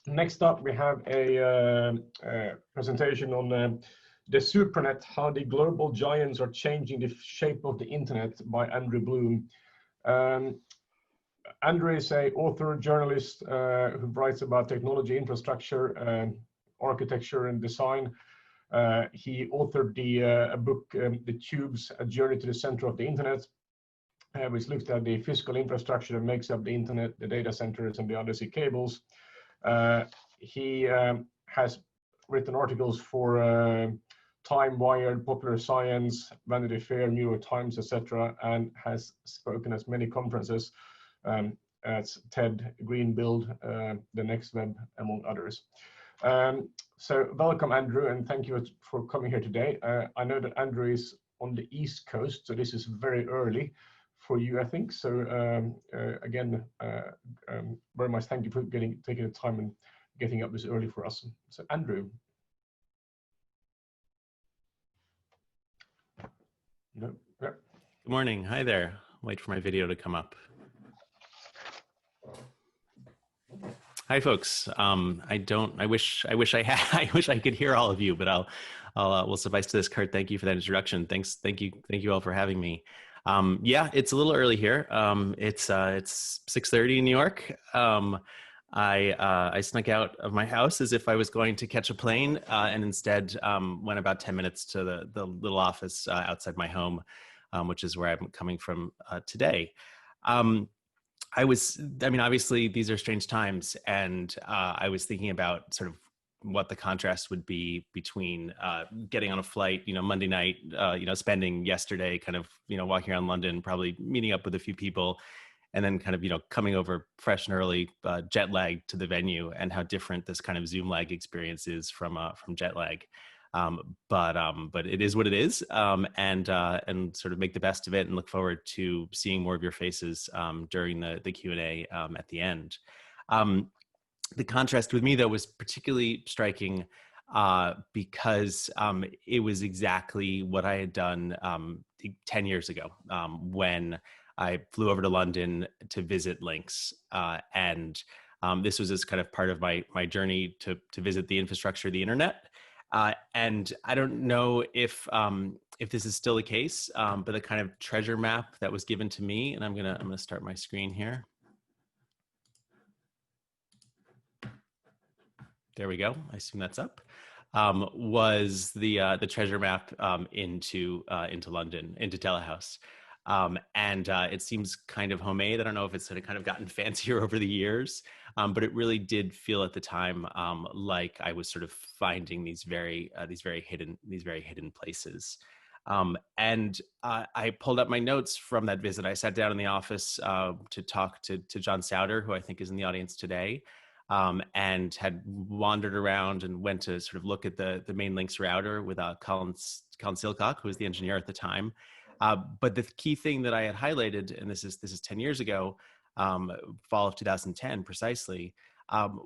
Next up, we have a presentation on the Supranet, how the global giants are changing the shape of the internet by Andrew Blum. Andrew is an author, journalist who writes about technology, infrastructure, architecture, and design. He authored a book, The Tubes, A Journey to the Center of the Internet, which looks at the physical infrastructure that makes up the internet, the data centers, and the undersea cables. He has written articles for Time, Wired, Popular Science, Vanity Fair, New York Times, etc., and has spoken at many conferences as TED, Green Build, The Next Web, among others. So welcome, Andrew, and thank you for coming here today. I know that Andrew is on the East Coast, so this is very early for you, I think. So again, very much thank you for taking the time and getting up this early for us. So Andrew. No. Yeah. Good morning. Hi there. Wait for my video to come up. Hi, folks. I wish I could hear all of you, but we'll suffice to this. Kurt, thank you for that introduction. Thank you all for having me. Yeah, it's a little early here. It's 6:30 in New York. I snuck out of my house as if I was going to catch a plane, and instead went about 10 minutes to the little office outside my home, which is where I'm coming from today. Obviously these are strange times, and I was thinking about sort of what the contrast would be between getting on a flight, Monday night, spending yesterday kind of, walking around London, probably meeting up with a few people, and then kind of, coming over fresh and early, jet lag to the venue, and how different this kind of Zoom lag experience is from jet lag. But it is what it is, and sort of make the best of it, and look forward to seeing more of your faces during the Q&A at the end. The contrast with me, though, was particularly striking because it was exactly what I had done 10 years ago when I flew over to London to visit LINX, and this was as kind of part of my journey to visit the infrastructure of the internet. And I don't know if this is still the case, but the kind of treasure map that was given to me, and I'm gonna start my screen here. There we go. I assume that's up. Was the treasure map into London, into Telehouse. And it seems kind of homemade. I don't know if it's sort of kind of gotten fancier over the years, but it really did feel at the time like I was sort of finding these very hidden places. And I pulled up my notes from that visit. I sat down in the office to talk to John Souter, who I think is in the audience today, and had wandered around and went to sort of look at the main LINX router with Colin Silcock, who was the engineer at the time. But the key thing that I had highlighted, and this is 10 years ago, fall of 2010 precisely,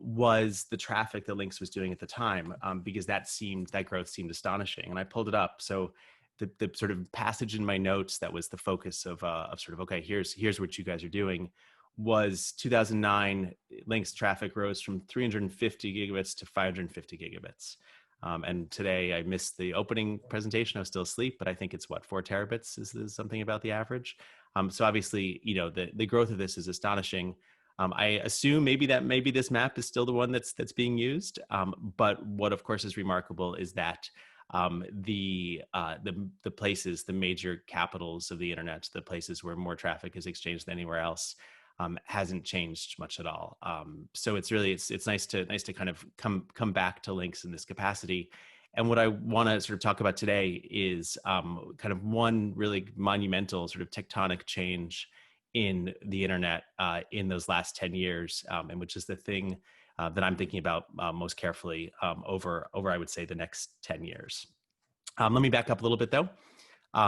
was the traffic that LINX was doing at the time, because that growth seemed astonishing. And I pulled it up. So the sort of passage in my notes that was the focus of sort of, okay, here's what you guys are doing, was 2009, LINX traffic rose from 350 gigabits to 550 gigabits. And today I missed the opening presentation. I was still asleep, but I think it's 4 terabits is something about the average. So obviously, the growth of this is astonishing. I assume maybe this map is still the one that's being used. But what of course is remarkable is that the places, the major capitals of the internet, the places where more traffic is exchanged than anywhere else, hasn't changed much at all. So it's nice to kind of come back to LINX in this capacity. And what I want to sort of talk about today is kind of one really monumental sort of tectonic change in the internet in those last 10 years, and which is the thing that I'm thinking about most carefully over I would say the next 10 years. Let me back up a little bit though.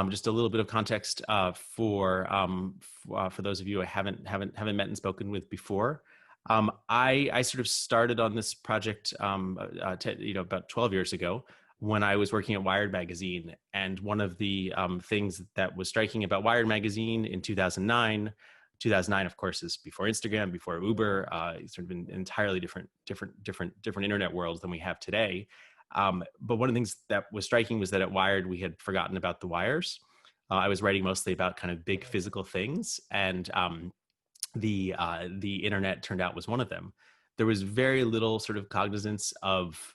Just a little bit of context for those of you I haven't met and spoken with before. I sort of started on this project about 12 years ago when I was working at Wired magazine, and one of the things that was striking about Wired magazine in 2009, 2009, of course, is before Instagram, before Uber, sort of an entirely different internet world than we have today. But one of the things that was striking was that at Wired, we had forgotten about the wires. I was writing mostly about kind of big physical things, and the internet turned out was one of them. There was very little sort of cognizance of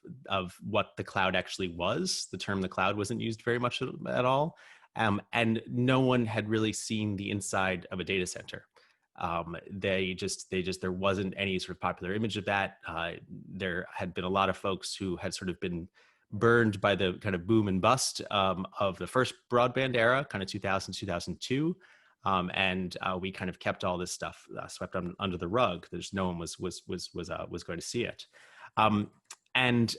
what the cloud actually was. The term the cloud wasn't used very much at all, and no one had really seen the inside of a data center. There wasn't any sort of popular image of that. There had been a lot of folks who had sort of been burned by the kind of boom and bust of the first broadband era, kind of 2000, 2002. And we kind of kept all this stuff swept under the rug. There's no one was going to see it. And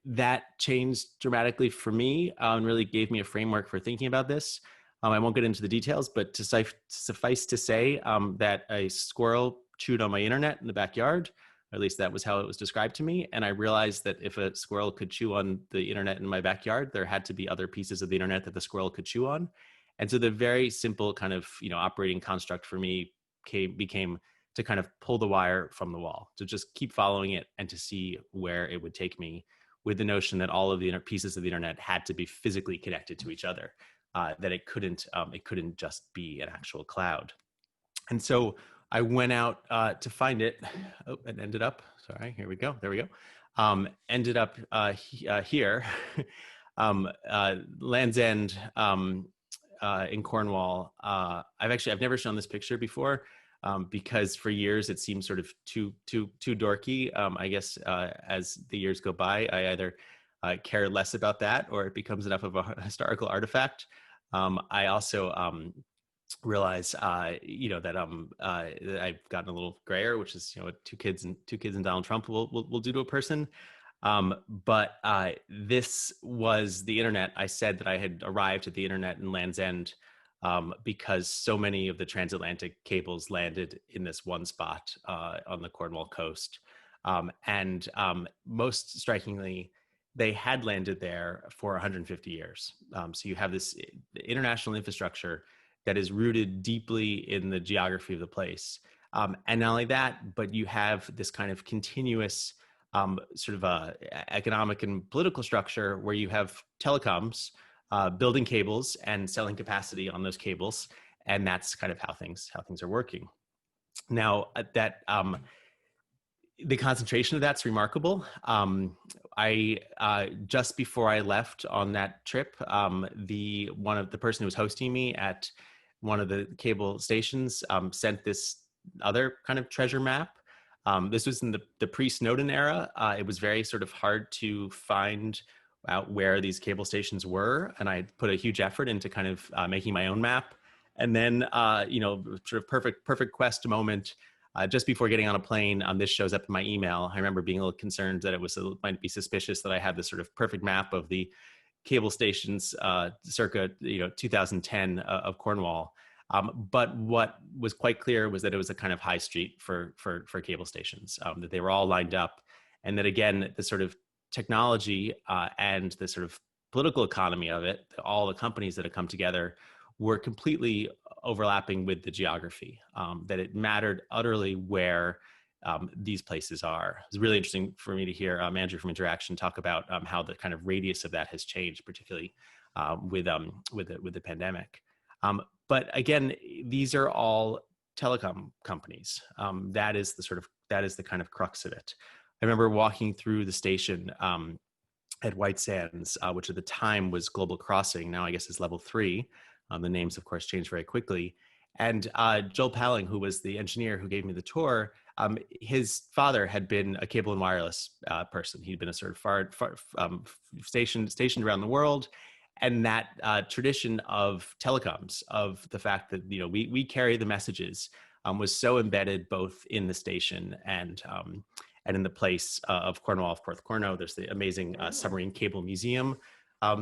that changed dramatically for me and really gave me a framework for thinking about this. I won't get into the details, but to suffice to say that a squirrel chewed on my internet in the backyard, or at least that was how it was described to me. And I realized that if a squirrel could chew on the internet in my backyard, there had to be other pieces of the internet that the squirrel could chew on. And so the very simple kind of, operating construct for me became to kind of pull the wire from the wall, to just keep following it and to see where it would take me, with the notion that all of the pieces of the internet had to be physically connected to each other, that it couldn't just be an actual cloud. And so I went out to find it. Oh, it ended up, sorry, here we go. There we go. Ended up here, Land's End, in Cornwall. I've never shown this picture before because for years it seemed sort of too dorky. I guess as the years go by, I either care less about that or it becomes enough of a historical artifact. I also realize that I've gotten a little grayer, which is what two kids and Donald Trump will do to a person. But this was the internet. I said that I had arrived at the internet in Land's End because so many of the transatlantic cables landed in this one spot on the Cornwall coast. And most strikingly, they had landed there for 150 years. So you have this international infrastructure that is rooted deeply in the geography of the place. And not only that, but you have this kind of continuous sort of economic and political structure where you have telecoms building cables and selling capacity on those cables, and that's kind of how things are working. Now, that the concentration of that's remarkable. I just before I left on that trip, the person who was hosting me at one of the cable stations sent this other kind of treasure map. This was in the pre-Snowden era. It was very sort of hard to find out where these cable stations were, and I put a huge effort into kind of making my own map. And then, sort of perfect quest moment. Just before getting on a plane, this shows up in my email. I remember being a little concerned that it might be suspicious that I had this sort of perfect map of the cable stations circa 2010 of Cornwall. But what was quite clear was that it was a kind of high street for cable stations, that they were all lined up, and that again, the sort of technology and the sort of political economy of it, all the companies that had come together were completely overlapping with the geography, that it mattered utterly where these places are. It was really interesting for me to hear Andrew from Interaction talk about how the kind of radius of that has changed, particularly with the pandemic. But again, these are all telecom companies. That is the kind of crux of it. I remember walking through the station at White Sands, which at the time was Global Crossing. Now I guess is Level 3. The names, of course, changed very quickly. And Joel Palling, who was the engineer who gave me the tour, his father had been a cable and wireless person. He'd been a sort of stationed around the world. And that tradition of telecoms, of the fact that we carry the messages, was so embedded both in the station and in the place of Cornwall, of Porthcurno. There's the amazing submarine cable museum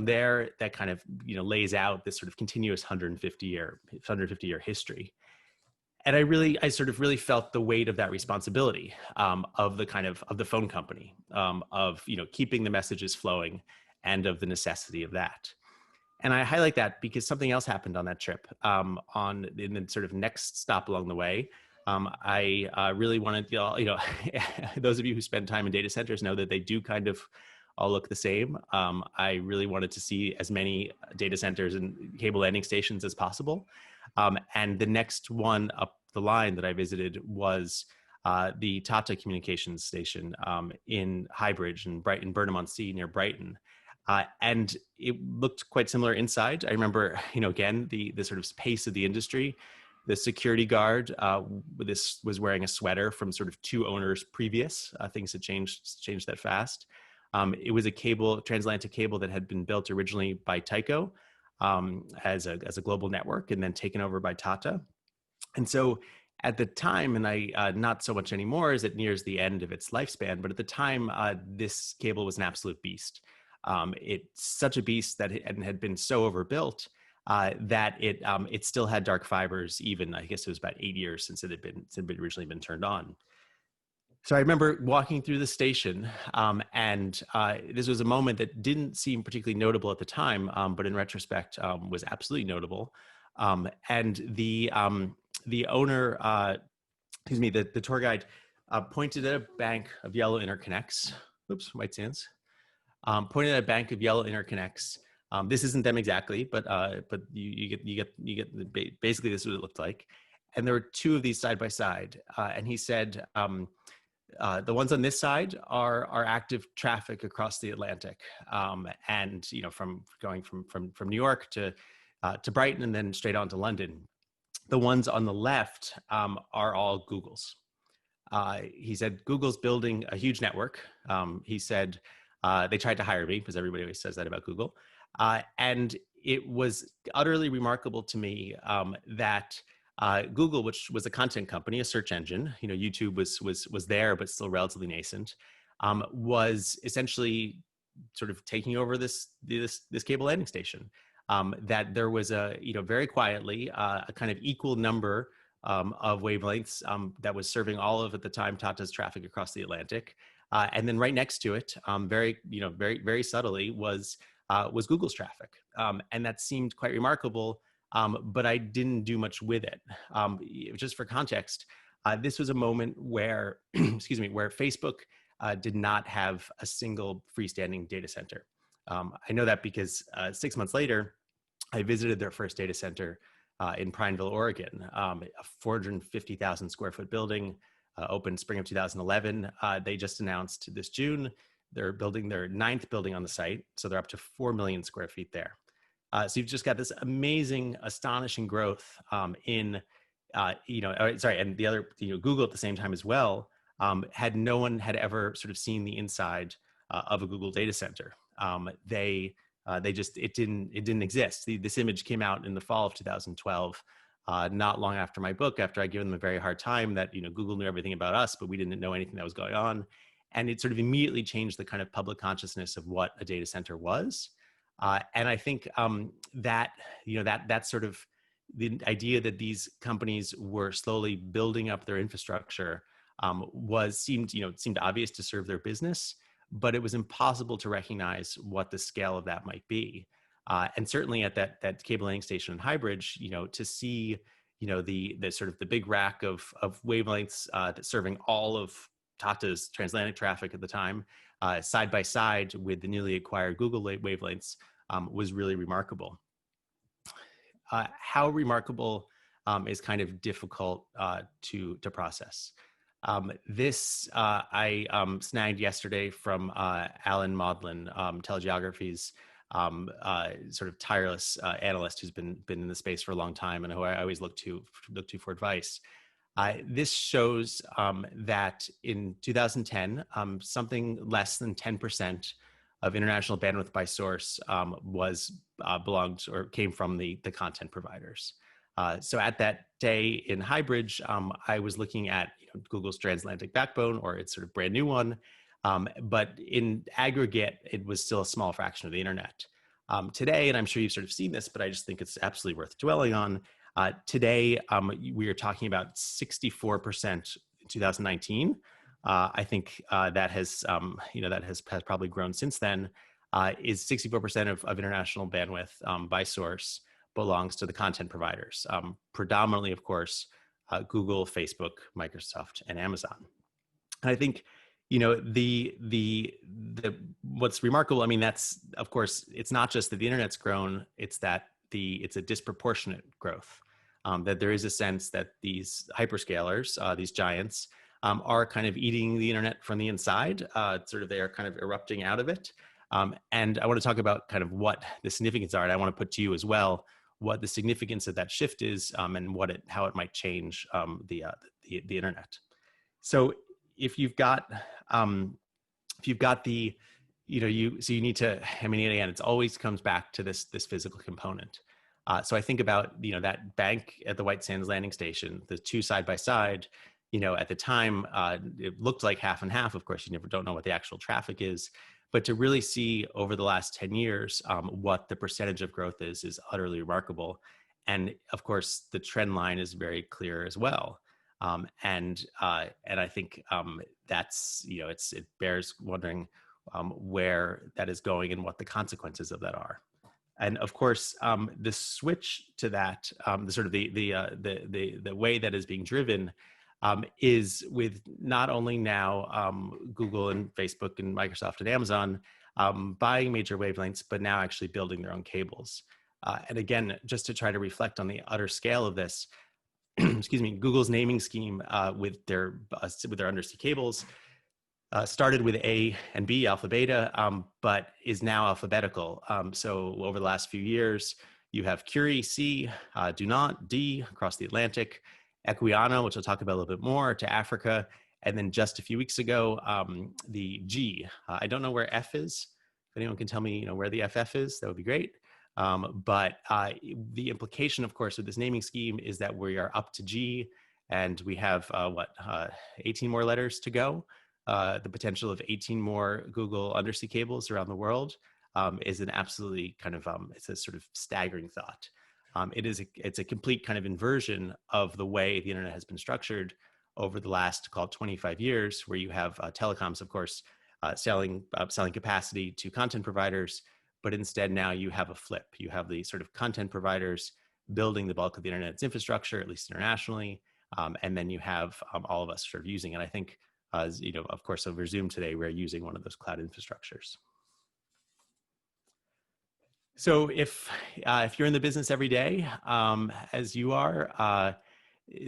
there that kind of lays out this sort of continuous 150 year history. And I sort of really felt the weight of that responsibility of the phone company, of keeping the messages flowing, and of the necessity of that. And I highlight that because something else happened on that trip. In the sort of next stop along the way, I really wanted, those of you who spend time in data centers know that they do kind of all look the same. I really wanted to see as many data centers and cable landing stations as possible. And the next one up the line that I visited was the Tata Communications Station in Highbridge in Burnham-on-Sea near Brighton. And it looked quite similar inside. I remember, again, the sort of pace of the industry. The security guard this was wearing a sweater from sort of 2 owners previous. Things had changed that fast. It was a transatlantic cable that had been built originally by Tyco as a global network and then taken over by Tata. And so at the time, and I not so much anymore as it nears the end of its lifespan, but at the time, this cable was an absolute beast. It's such a beast that it had been so overbuilt that it still had dark fibers. Even I guess it was about 8 years since it had originally been turned on. So I remember walking through the station, and this was a moment that didn't seem particularly notable at the time, but in retrospect was absolutely notable. And the owner, the tour guide, pointed at a bank of yellow interconnects. Oops, white sands. Pointed at a bank of yellow interconnects. This isn't them exactly, but you get basically this is what it looked like. And there were 2 of these side by side, and he said. The ones on this side are active traffic across the Atlantic, and from going from New York to Brighton and then straight on to London. The ones on the left are all Google's. He said Google's building a huge network. He said they tried to hire me because everybody always says that about Google, and it was utterly remarkable to me that. Google, which was a content company, a search engine, YouTube was there, but still relatively nascent, was essentially sort of taking over this cable landing station. That there was very quietly a kind of equal number of wavelengths that was serving all of at the time Tata's traffic across the Atlantic, and then right next to it, very subtly was Google's traffic, and that seemed quite remarkable. But I didn't do much with it. Just for context, this was a moment where, where Facebook did not have a single freestanding data center. I know that because 6 months later, I visited their first data center in Prineville, Oregon, a 450,000 square foot building, opened spring of 2011. They just announced this June, they're building their 9th building on the site. So they're up to 4 million square feet there. So you've just got this amazing, astonishing growth and the other, Google at the same time as well, no one had ever sort of seen the inside of a Google data center. It didn't exist. This image came out in the fall of 2012, not long after my book, after I'd given them a very hard time that, Google knew everything about us, but we didn't know anything that was going on. And it sort of immediately changed the kind of public consciousness of what a data center was. And I think that sort of the idea that these companies were slowly building up their infrastructure seemed obvious to serve their business, but it was impossible to recognize what the scale of that might be. And certainly at that cable landing station in Highbridge, to see the sort of the big rack of wavelengths serving all of Tata's transatlantic traffic at the time, side by side with the newly acquired Google wavelengths, was really remarkable. How remarkable is kind of difficult to process. This I snagged yesterday from Alan Maudlin, Telegeography's sort of tireless analyst who's been in the space for a long time and who I always look to for advice. This shows that in 2010, something less than 10% of international bandwidth by source belonged or came from the content providers. So at that day in Highbridge, I was looking at Google's transatlantic backbone, or its sort of brand new one, but in aggregate, it was still a small fraction of the internet. Today, and I'm sure you've sort of seen this, but I just think it's absolutely worth dwelling on. Today, we are talking about 64% in 2019. I think that has probably grown since then. is 64% of international bandwidth by source belongs to the content providers, predominantly, of course, Google, Facebook, Microsoft, and Amazon. And I think, the what's remarkable, I mean, that's, of course, it's not just that the internet's grown, it's that it's a disproportionate growth. That there is a sense that these hyperscalers, these giants, are kind of eating the internet from the inside. Sort of, they are kind of erupting out of it. And I want to talk about kind of what the significance are. And I want to put to you as well what the significance of that shift is, and how it might change the internet. So if you've got the, you need to, I mean, again, it always comes back to this physical component. So I think about, that bank at the White Sands landing station, the two side by side. At the time, it looked like half and half. Of course, you never don't know what the actual traffic is, but to really see over the last 10 years what the percentage of growth is utterly remarkable. And of course, the trend line is very clear as well. And I think that's, it bears wondering where that is going and what the consequences of that are. And of course, the switch to that, the way that is being driven is with not only now Google and Facebook and Microsoft and Amazon buying major wavelengths, but now actually building their own cables. And again, just to try to reflect on the utter scale of this, excuse me, Google's naming scheme with their undersea cables started with A and B, alpha beta, but is now alphabetical. So over the last few years, you have Curie, C, Do Not, D, across the Atlantic, Equiano, which I'll talk about a little bit more, to Africa. And then just a few weeks ago, the G. I don't know where F is. If anyone can tell me, where the FF is, that would be great. But the implication, of course, with this naming scheme is that we are up to G, and we have 18 more letters to go. The potential of 18 more Google undersea cables around the world is an absolutely kind of it's a sort of staggering thought. It's a complete kind of inversion of the way the internet has been structured over the last, call it 25 years, where you have telecoms, of course, selling capacity to content providers. But instead, now you have a flip. You have the sort of content providers building the bulk of the internet's infrastructure, at least internationally, and then you have all of us sort of using it. I think, of course, over Zoom today, we're using one of those cloud infrastructures. So if you're in the business every day, as you are,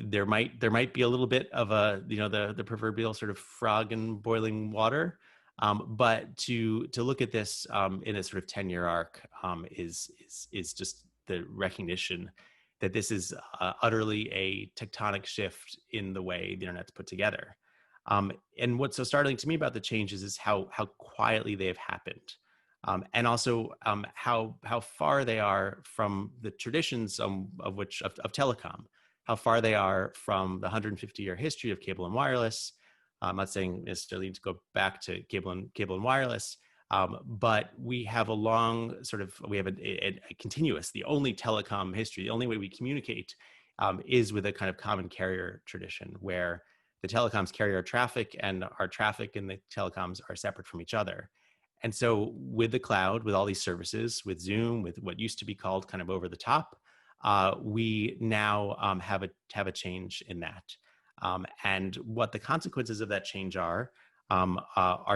there might be a little bit of the proverbial sort of frog in boiling water. But to look at this in a sort of 10-year arc is just the recognition that this is utterly a tectonic shift in the way the internet's put together. And what's so startling to me about the changes is how quietly they have happened, and also how far they are from the traditions of telecom, how far they are from the 150-year history of cable and wireless. I'm not saying necessarily to go back to cable and wireless, but we have a continuous, the only telecom history, the only way we communicate is with a kind of common carrier tradition where the telecoms carry our traffic and our traffic and the telecoms are separate from each other. And so with the cloud, with all these services, with Zoom, with what used to be called kind of over the top, we now have a change in that. And what the consequences of that change are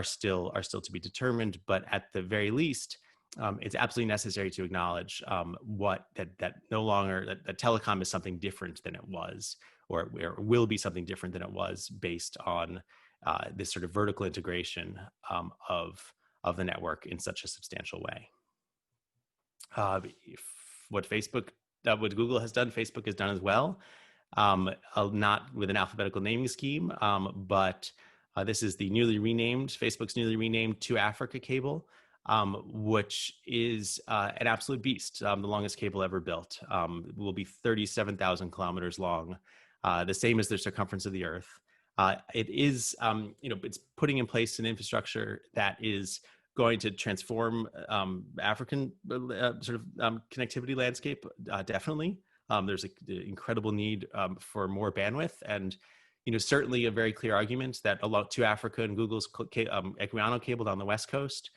still to be determined. But at the very least, it's absolutely necessary to acknowledge that no longer that telecom is something different than it was, or will be something different than it was, based on this sort of vertical integration of the network in such a substantial way. What Google has done, Facebook has done as well. Not with an alphabetical naming scheme, but this is the Facebook's newly renamed To Africa cable, which is an absolute beast, the longest cable ever built. It will be 37,000 kilometers long, the same as the circumference of the Earth. It is, it's putting in place an infrastructure that is going to transform African connectivity landscape, definitely. There's an incredible need for more bandwidth, and certainly a very clear argument that To Africa and Google's Equiano cable down the West Coast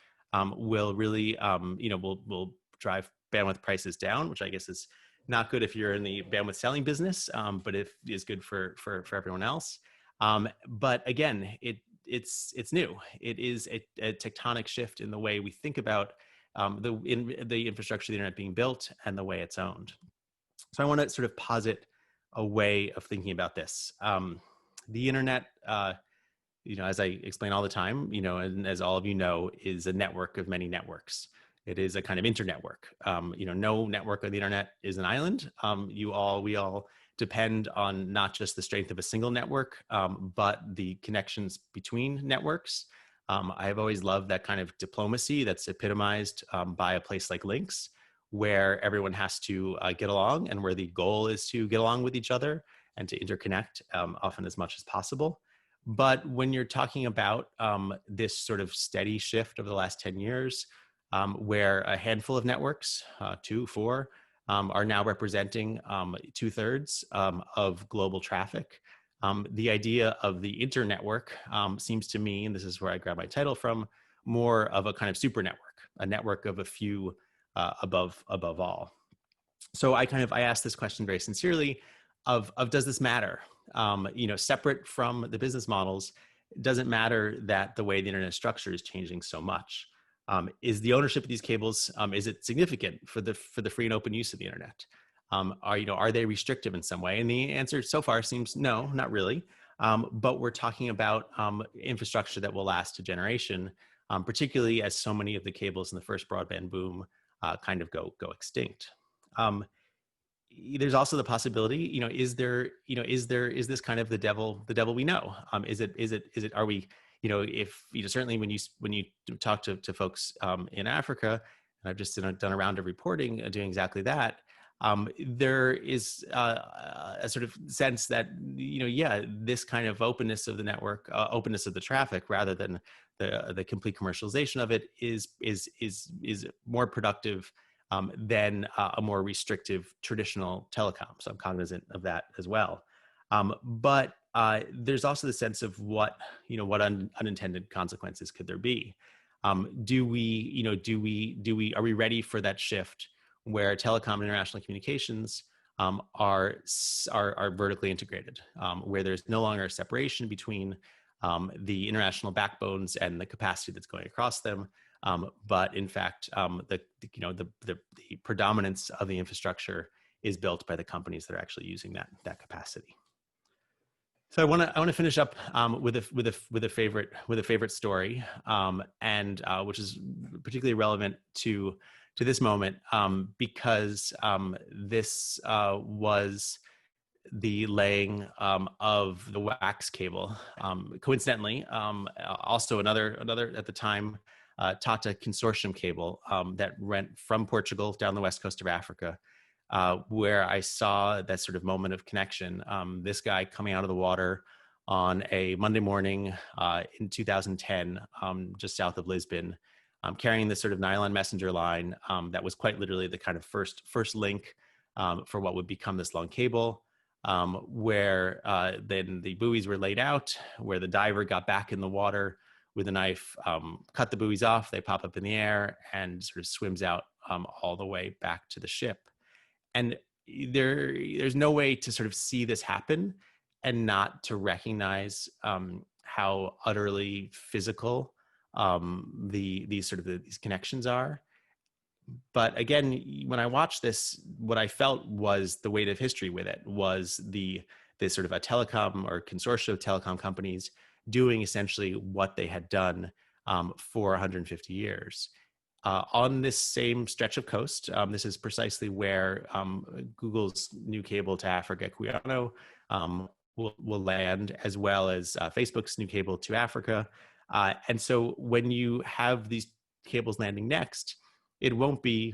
will really, will drive bandwidth prices down, which I guess is not good if you're in the bandwidth selling business, but if is good for everyone else. But again, it's new. It is a tectonic shift in the way we think about the infrastructure of the internet being built and the way it's owned. So I want to sort of posit a way of thinking about this. The internet, as I explain all the time, and as all of you know, is a network of many networks. It is a kind of internetwork. No network on the internet is an island. We all depend on not just the strength of a single network, but the connections between networks. I have always loved that kind of diplomacy that's epitomized by a place like LINX, where everyone has to get along, and where the goal is to get along with each other and to interconnect often as much as possible. But when you're talking about this sort of steady shift over the last 10 years, where a handful of networks, 2, 4, are now representing 2/3 of global traffic, the idea of the internetwork seems to me, and this is where I grab my title from, more of a kind of super network, a network of a few above all. So I asked this question very sincerely of does this matter? Separate from the business models, does it matter that the way the internet structure is changing so much? Is the ownership of these cables, is it significant for the free and open use of the internet? Are they restrictive in some way? And the answer so far seems no, not really. But we're talking about infrastructure that will last a generation, particularly as so many of the cables in the first broadband boom kind of go extinct. There's also the possibility, is this kind of the devil we know? Are we, certainly when you talk to folks in Africa, and I've just done a round of reporting doing exactly that, there is a sort of sense that, this kind of openness of the network, openness of the traffic, rather than the complete commercialization of it, is more productive than a more restrictive traditional telecom. So I'm cognizant of that as well. But there's also the sense of what unintended consequences could there be? Are we ready for that shift where telecom and international communications are vertically integrated, where there's no longer a separation between the international backbones and the capacity that's going across them, but in fact, the predominance of the infrastructure is built by the companies that are actually using that capacity. So I want to finish up with a favorite story, and which is particularly relevant to this moment, because this was the laying of the wax cable. Coincidentally, also another at the time Tata consortium cable that went from Portugal down the west coast of Africa, where I saw that sort of moment of connection. This guy coming out of the water on a Monday morning in 2010, just south of Lisbon, carrying this sort of nylon messenger line that was quite literally the kind of first link for what would become this long cable, where then the buoys were laid out, where the diver got back in the water with a knife, cut the buoys off, they pop up in the air, and sort of swims out all the way back to the ship. And there's no way to sort of see this happen and not to recognize how utterly physical these connections are. But again, when I watched this, what I felt was the weight of history with it was this sort of a telecom or consortium of telecom companies doing essentially what they had done for 150 years. On this same stretch of coast, this is precisely where Google's new cable to Africa, Equiano, will land, as well as Facebook's new cable to Africa. And so when you have these cables landing next, it won't be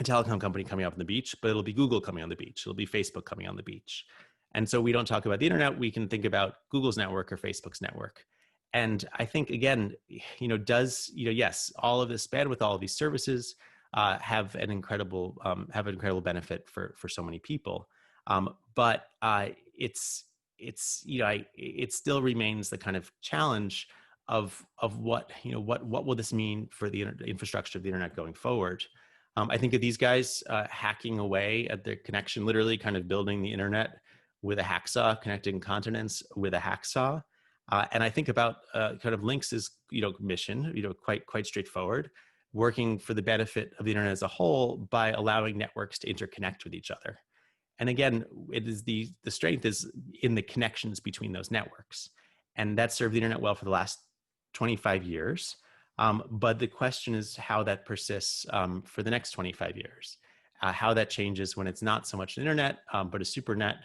a telecom company coming up on the beach, but it'll be Google coming on the beach. It'll be Facebook coming on the beach. And so we don't talk about the internet. We can think about Google's network or Facebook's network. And I think, again, yes, all of this bandwidth, all of these services have an incredible benefit for so many people. But it still remains the kind of challenge of what, what will this mean for the infrastructure of the internet going forward. I think of these guys hacking away at their connection, literally kind of building the internet with a hacksaw, connecting continents with a hacksaw. And I think about kind of LINX's, mission, quite straightforward, working for the benefit of the internet as a whole by allowing networks to interconnect with each other. And again, it is the strength is in the connections between those networks. And that served the internet well for the last 25 years. But the question is how that persists for the next 25 years, how that changes when it's not so much an internet, but a supernet,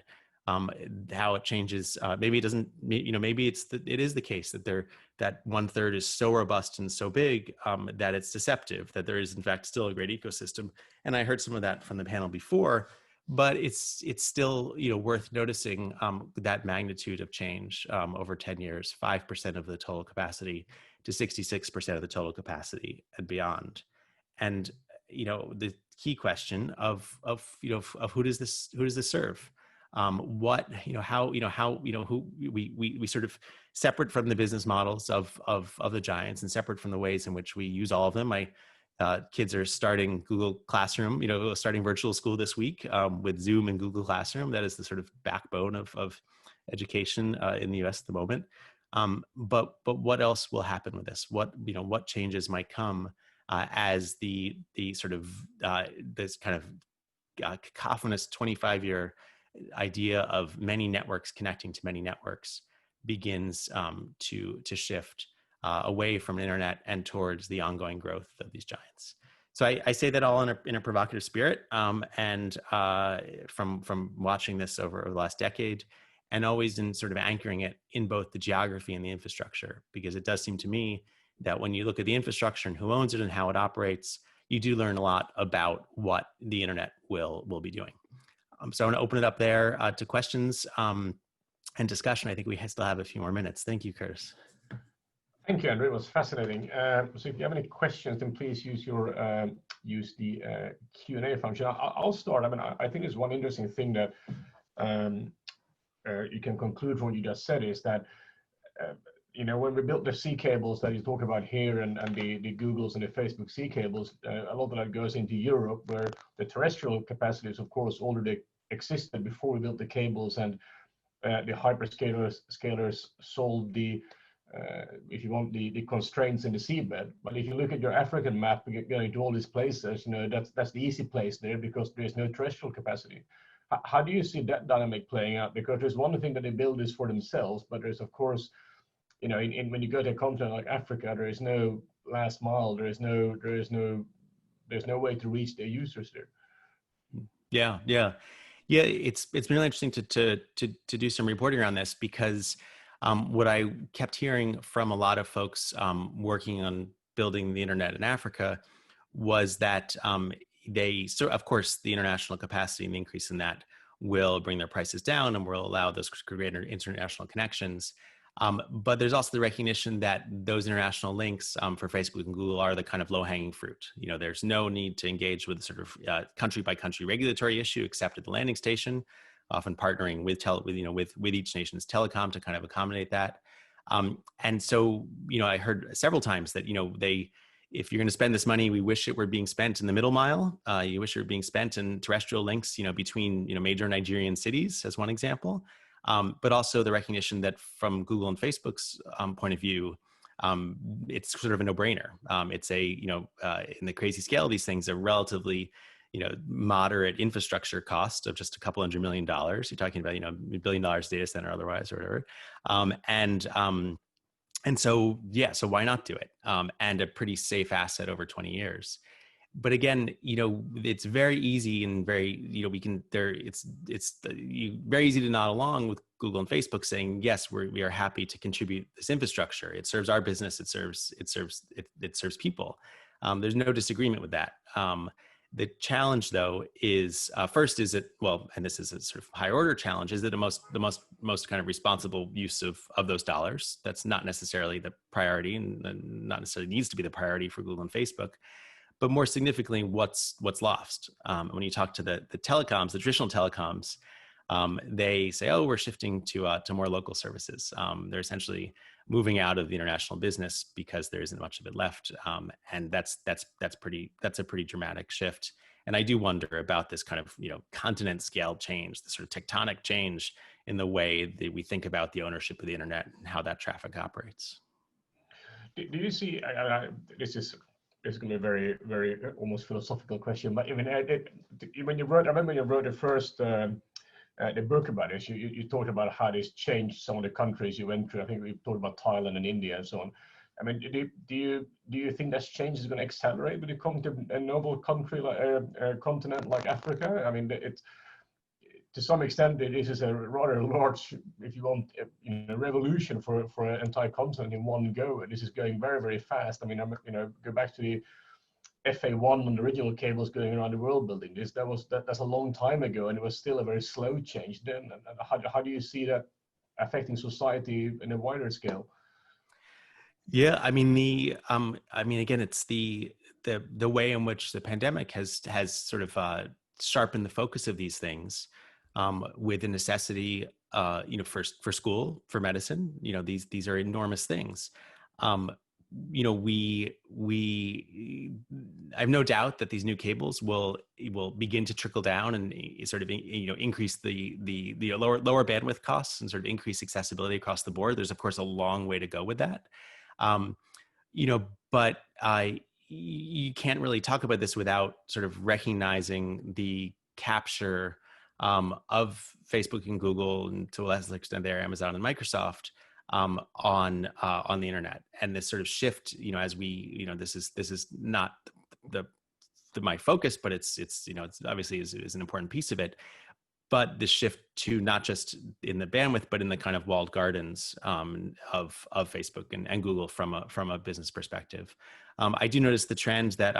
how it changes. Maybe it doesn't, maybe it is the case that that 1/3 is so robust and so big that it's deceptive, that there is in fact still a great ecosystem. And I heard some of that from the panel before, but it's still, worth noticing that magnitude of change over 10 years, 5% of the total capacity to 66% of the total capacity and beyond. And, the key question of who does this serve? What, how, who we sort of separate from the business models of the giants and separate from the ways in which we use all of them. My kids are starting Google Classroom, starting virtual school this week with Zoom and Google Classroom. That is the sort of backbone of education in the US at the moment. But what else will happen with this? What changes might come as the sort of this kind of cacophonous 25-year idea of many networks connecting to many networks begins to shift away from internet and towards the ongoing growth of these giants. So I say that all in a provocative spirit, and from watching this over the last decade, and always in sort of anchoring it in both the geography and the infrastructure, because it does seem to me that when you look at the infrastructure and who owns it and how it operates, you do learn a lot about what the internet will be doing. So I want to open it up there to questions and discussion. I think we still have a few more minutes. Thank you, Curtis. Thank you, Andrew. It was fascinating. So if you have any questions, then please use the Q&A function. I'll start. I mean, I think there's one interesting thing that you can conclude from what you just said is that when we built the C cables that you talk about here and the Googles and the Facebook C cables, a lot of that goes into Europe, where the terrestrial capacities, of course, already existed before we built the cables, and the hyperscalers solved the if you want the constraints in the seabed. But if you look at your African map, going to all these places, that's the easy place there because there's no terrestrial capacity. How do you see that dynamic playing out? Because there's one thing that they build is for themselves, but there's of course, when you go to a continent like Africa, there is no last mile. There's no way to reach their users there. Yeah. It's been really interesting to do some reporting around this, because what I kept hearing from a lot of folks working on building the internet in Africa was that of course, the international capacity and the increase in that will bring their prices down and will allow those greater international connections. But there's also the recognition that those international links for Facebook and Google are the kind of low-hanging fruit. There's no need to engage with sort of country-by-country regulatory issue except at the landing station, often partnering with each nation's telecom to kind of accommodate that. And so, I heard several times that, if you're going to spend this money, we wish it were being spent in the middle mile. You wish it were being spent in terrestrial links, between, major Nigerian cities, as one example. But also the recognition that from Google and Facebook's point of view, it's sort of a no-brainer. It's in the crazy scale of these things, a relatively, moderate infrastructure cost of just a couple $100 million. You're talking about, $1 billion data center otherwise or whatever. And so, so why not do it? And a pretty safe asset over 20 years. But again, it's very easy and very, it's very easy to nod along with Google and Facebook saying, yes, we are happy to contribute this infrastructure. It serves our business. It serves people. There's no disagreement with that. The challenge, though, is first, is it, well, and this is a sort of higher order challenge, is it the most kind of responsible use of those dollars? That's not necessarily the priority, and not necessarily needs to be the priority for Google and Facebook. But more significantly, what's lost? When you talk to the telecoms, the traditional telecoms, they say, oh, we're shifting to more local services. They're essentially moving out of the international business because there isn't much of it left. And that's a pretty dramatic shift. And I do wonder about this kind of, continent scale change, the sort of tectonic change in the way that we think about the ownership of the internet and how that traffic operates. Do you see, this is going to be a very, very almost philosophical question, but even when you wrote, I remember when you wrote the first the book about this, you talked about how this changed some of the countries you went to. I think we talked about Thailand and India and so on. I mean, do you think that change is going to accelerate when you come to a noble country like a continent like Africa? I mean, to some extent, this is a rather large, if you want, revolution for an entire continent in one go. And this is going very, very fast. I mean, go back to the FA1 and the original cables going around the world building this. That's a long time ago, and it was still a very slow change then. And how do you see that affecting society in a wider scale? Yeah, I mean again, it's the way in which the pandemic has sort of sharpened the focus of these things, with the necessity, for school, for medicine. These are enormous things. I have no doubt that these new cables will begin to trickle down and sort of increase the lower bandwidth costs and sort of increase accessibility across the board. There's of course a long way to go with that. But you can't really talk about this without sort of recognizing the capture of Facebook and Google, and to a lesser extent there, Amazon and Microsoft, on the internet. And this sort of shift, as we, this is not my focus, but it's obviously is an important piece of it. But the shift to not just in the bandwidth, but in the kind of walled gardens of Facebook and Google from a business perspective. I do notice the trend that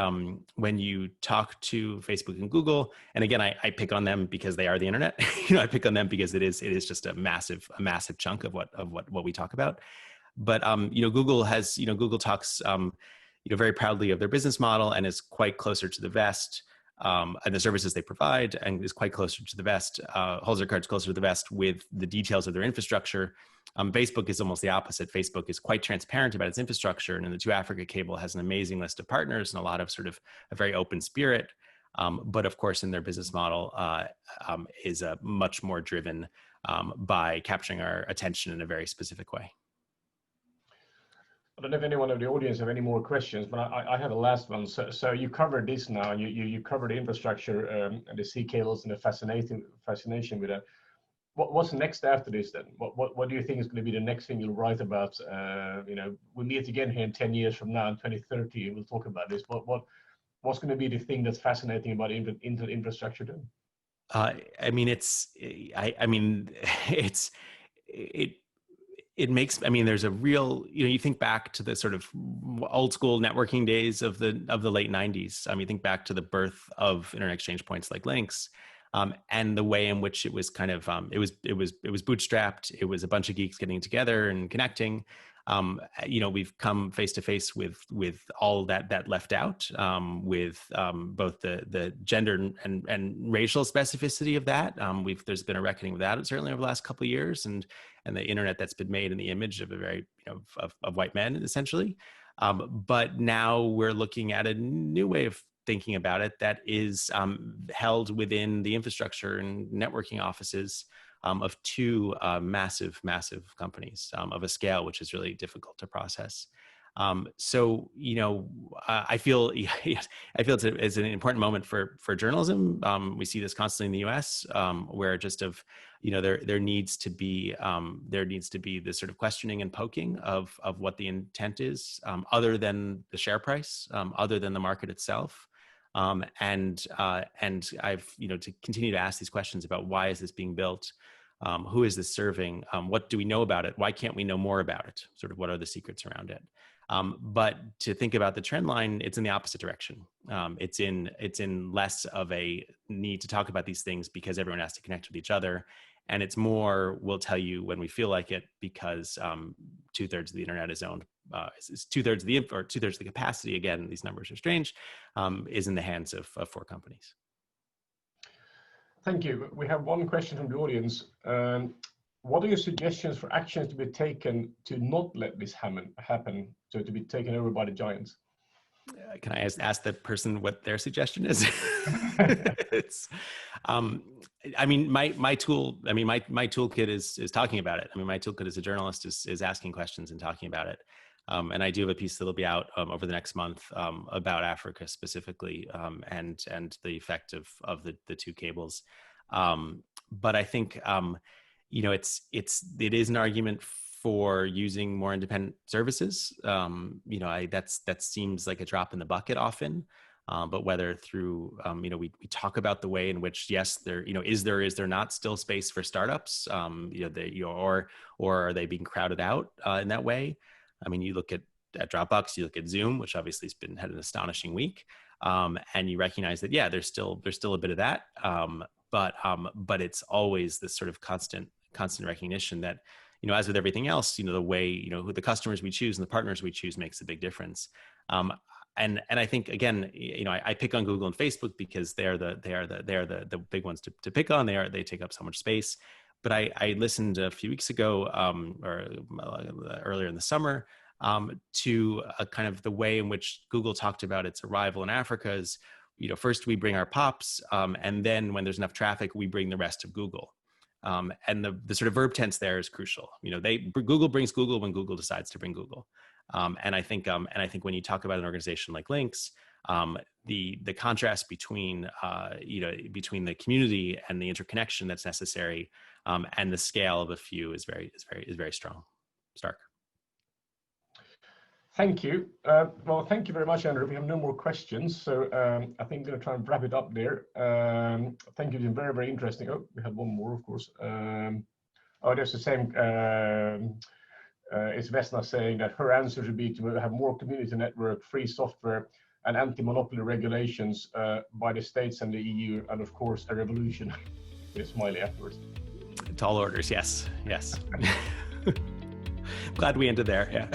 when you talk to Facebook and Google, and again, I pick on them because they are the internet. I pick on them because it is just a massive chunk of what we talk about. But Google has Google talks very proudly of their business model and is quite closer to the vest. And the services they provide, and is quite closer to the vest, holds their cards closer to the vest with the details of their infrastructure. Facebook is almost the opposite. Facebook is quite transparent about its infrastructure, and the 2 Africa cable has an amazing list of partners and a lot of sort of a very open spirit. But of course, in their business model is much more driven by capturing our attention in a very specific way. I don't know if anyone of the audience have any more questions, but I have a last one. So you covered this now. You covered the infrastructure and the sea cables and the fascination with it. What's next after this then? What do you think is going to be the next thing you'll write about? We'll meet again here in 10 years from now in 2030, and we'll talk about this. What's going to be the thing that's fascinating about internet infrastructure then? It makes, there's a real, you think back to the sort of old school networking days of the late 90s. You think back to the birth of internet exchange points like LINX, and the way in which it was kind of, it was bootstrapped. It was a bunch of geeks getting together and connecting. We've come face to face with all that left out, with both the gender and racial specificity of that. There's been a reckoning with that certainly over the last couple of years, and the internet that's been made in the image of a very of white men essentially. But now we're looking at a new way of thinking about it that is held within the infrastructure and networking offices of 2 massive companies of a scale which is really difficult to process. So I feel it's an important moment for journalism. We see this constantly in the U.S., where just there needs to be this sort of questioning and poking of what the intent is, other than the share price, other than the market itself. And I've to continue to ask these questions about why is this being built, who is this serving, what do we know about it, why can't we know more about it, sort of what are the secrets around it. But to think about the trend line, it's in the opposite direction. It's in less of a need to talk about these things because everyone has to connect with each other, and it's more we'll tell you when we feel like it, because 2/3 of the internet is owned. Is 2/3 of the capacity. Again, these numbers are strange. Is in the hands of 4 companies. Thank you. We have one question from the audience. What are your suggestions for actions to be taken to not let this happen, so to be taken over by the giants? Can I ask that person what their suggestion is? It's, I mean, my tool. I mean, my toolkit is talking about it. I mean, my toolkit as a journalist is asking questions and talking about it. And I do have a piece that'll be out over the next month about Africa specifically, and the effect of the two cables. But I think you know, it is an argument for using more independent services. You know, that seems like a drop in the bucket often. But whether through, you know, we talk about the way in which, yes, there, you know, is there not still space for startups? You know, or are they being crowded out in that way? I mean, you look at Dropbox, you look at Zoom, which obviously has had an astonishing week, and you recognize that, yeah, there's still a bit of that, but it's always this sort of constant recognition that, you know, as with everything else, you know, the way, you know, who the customers we choose and the partners we choose makes a big difference. And I think, again, you know, I pick on Google and Facebook because they are the big ones to pick on. They take up so much space. But I listened a few weeks ago, or earlier in the summer, to a kind of the way in which Google talked about its arrival in Africa is, you know, first we bring our POPs, and then when there's enough traffic, we bring the rest of Google. And the sort of verb tense there is crucial. You know, Google brings Google when Google decides to bring Google. And I think when you talk about an organization like LINX, the contrast between you know, between the community and the interconnection that's necessary, and the scale of a few is very strong, stark. Thank you. Well, thank you very much, Andrew. We have no more questions, so I think I'm going to try and wrap it up there. Thank you. It's been very, very interesting. Oh, we have one more, of course. Oh, there's the same. It's Vesna saying that her answer should be to have more community network, free software, and anti-monopoly regulations by the states and the EU, and of course, a revolution. With a smiley afterwards. Tall orders, yes. Glad we ended there. Yeah.